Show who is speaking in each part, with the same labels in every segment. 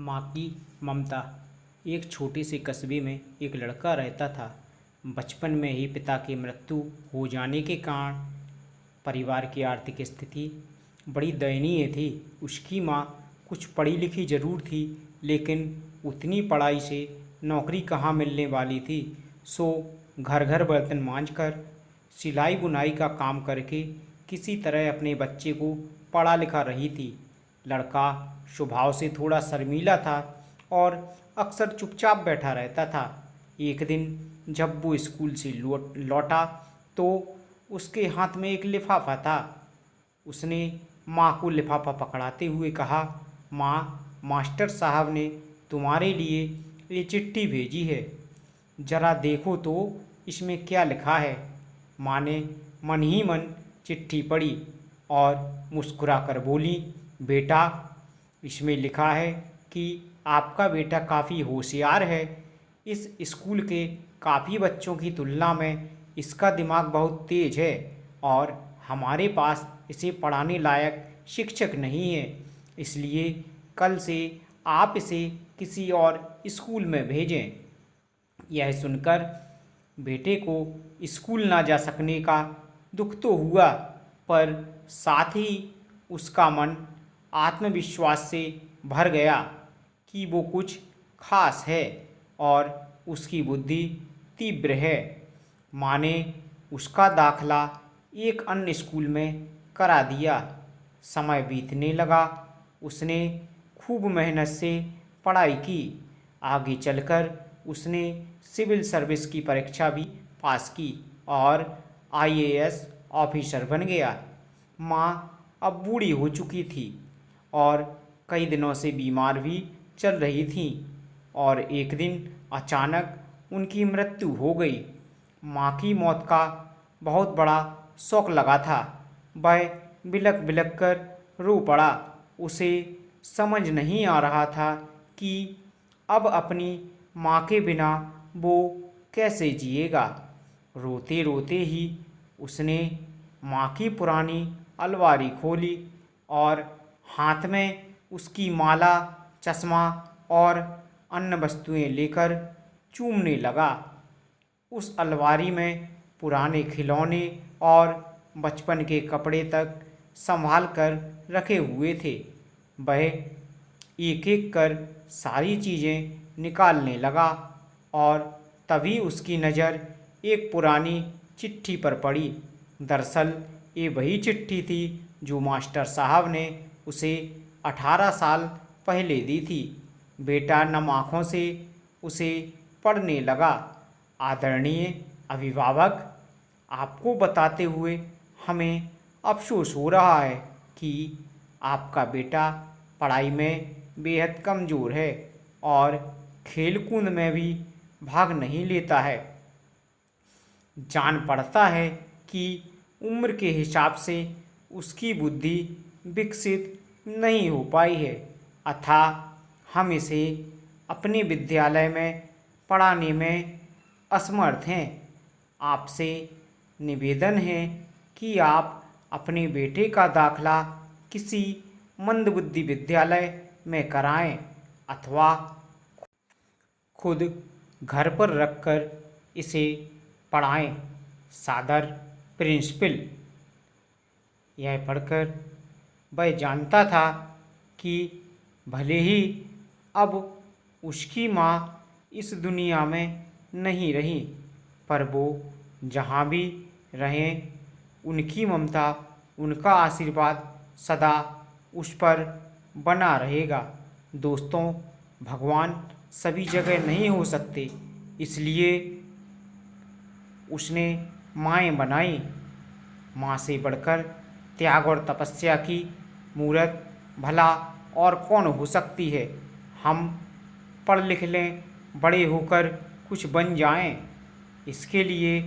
Speaker 1: माँ की ममता। एक छोटे से कस्बे में एक लड़का रहता था। बचपन में ही पिता की मृत्यु हो जाने के कारण परिवार की आर्थिक स्थिति बड़ी दयनीय थी। उसकी माँ कुछ पढ़ी लिखी ज़रूर थी, लेकिन उतनी पढ़ाई से नौकरी कहाँ मिलने वाली थी। सो घर घर बर्तन मांजकर, सिलाई बुनाई का काम करके किसी तरह अपने बच्चे को पढ़ा लिखा रही थी। लड़का स्वभाव से थोड़ा शर्मीला था और अक्सर चुपचाप बैठा रहता था। एक दिन जब वो स्कूल से लौटा तो उसके हाथ में एक लिफाफा था। उसने माँ को लिफाफा पकड़ाते हुए कहा, माँ, मास्टर साहब ने तुम्हारे लिए ये चिट्ठी भेजी है, ज़रा देखो तो इसमें क्या लिखा है। माँ ने मन ही मन चिट्ठी पढ़ी और मुस्कुरा कर बोली, बेटा, इसमें लिखा है कि आपका बेटा काफ़ी होशियार है। इस स्कूल के काफ़ी बच्चों की तुलना में इसका दिमाग बहुत तेज है और हमारे पास इसे पढ़ाने लायक शिक्षक नहीं है, इसलिए कल से आप इसे किसी और स्कूल में भेजें। यह सुनकर बेटे को स्कूल ना जा सकने का दुख तो हुआ, पर साथ ही उसका मन आत्मविश्वास से भर गया कि वो कुछ खास है और उसकी बुद्धि तीव्र है। माँ ने उसका दाखला एक अन्य स्कूल में करा दिया। समय बीतने लगा। उसने खूब मेहनत से पढ़ाई की। आगे चलकर उसने सिविल सर्विस की परीक्षा भी पास की और आईएएस ऑफिसर बन गया। माँ अब बूढ़ी हो चुकी थी और कई दिनों से बीमार भी चल रही थी और एक दिन अचानक उनकी मृत्यु हो गई। माँ की मौत का बहुत बड़ा शौक लगा था। वह बिलख बिलख कर रो पड़ा। उसे समझ नहीं आ रहा था कि अब अपनी माँ के बिना वो कैसे जिएगा। रोते रोते ही उसने माँ की पुरानी अलमारी खोली और हाथ में उसकी माला, चश्मा और अन्य वस्तुएं लेकर चूमने लगा। उस अलमारी में पुराने खिलौने और बचपन के कपड़े तक संभाल कर रखे हुए थे। वह एक एक कर सारी चीज़ें निकालने लगा और तभी उसकी नज़र एक पुरानी चिट्ठी पर पड़ी। दरअसल ये वही चिट्ठी थी जो मास्टर साहब ने उसे 18 साल पहले दी थी। बेटा नम आँखों से उसे पढ़ने लगा। आदरणीय अभिभावक, आपको बताते हुए हमें अफसोस हो रहा है कि आपका बेटा पढ़ाई में बेहद कमज़ोर है और खेलकूद में भी भाग नहीं लेता है। जान पड़ता है कि उम्र के हिसाब से उसकी बुद्धि विकसित नहीं हो पाई है, अतः हम इसे अपने विद्यालय में पढ़ाने में असमर्थ हैं। आपसे निवेदन है कि आप अपने बेटे का दाखला किसी मंदबुद्धि विद्यालय में कराएं अथवा खुद घर पर रखकर इसे पढ़ाएं। सादर प्रिंसिपल। यह पढ़कर वह जानता था कि भले ही अब उसकी माँ इस दुनिया में नहीं रही, पर वो जहाँ भी रहें उनकी ममता, उनका आशीर्वाद सदा उस पर बना रहेगा। दोस्तों, भगवान सभी जगह नहीं हो सकते, इसलिए उसने माएँ बनाई। माँ से बढ़कर त्याग और तपस्या की मूर्त भला और कौन हो सकती है। हम पढ़ लिख लें, बड़े होकर कुछ बन जाएं, इसके लिए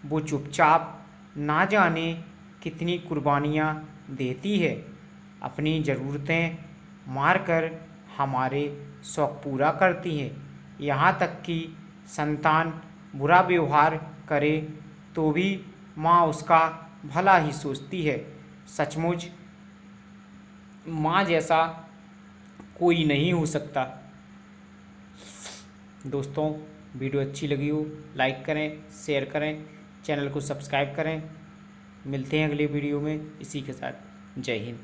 Speaker 1: वो चुपचाप ना जाने कितनी कुर्बानियाँ देती है। अपनी ज़रूरतें मारकर हमारे शौक़ पूरा करती है। यहाँ तक कि संतान बुरा व्यवहार करे तो भी माँ उसका भला ही सोचती है। सचमुच माँ जैसा कोई नहीं हो सकता। दोस्तों, वीडियो अच्छी लगी हो लाइक करें, शेयर करें, चैनल को सब्सक्राइब करें। मिलते हैं अगले वीडियो में इसी के साथ। जय हिंद।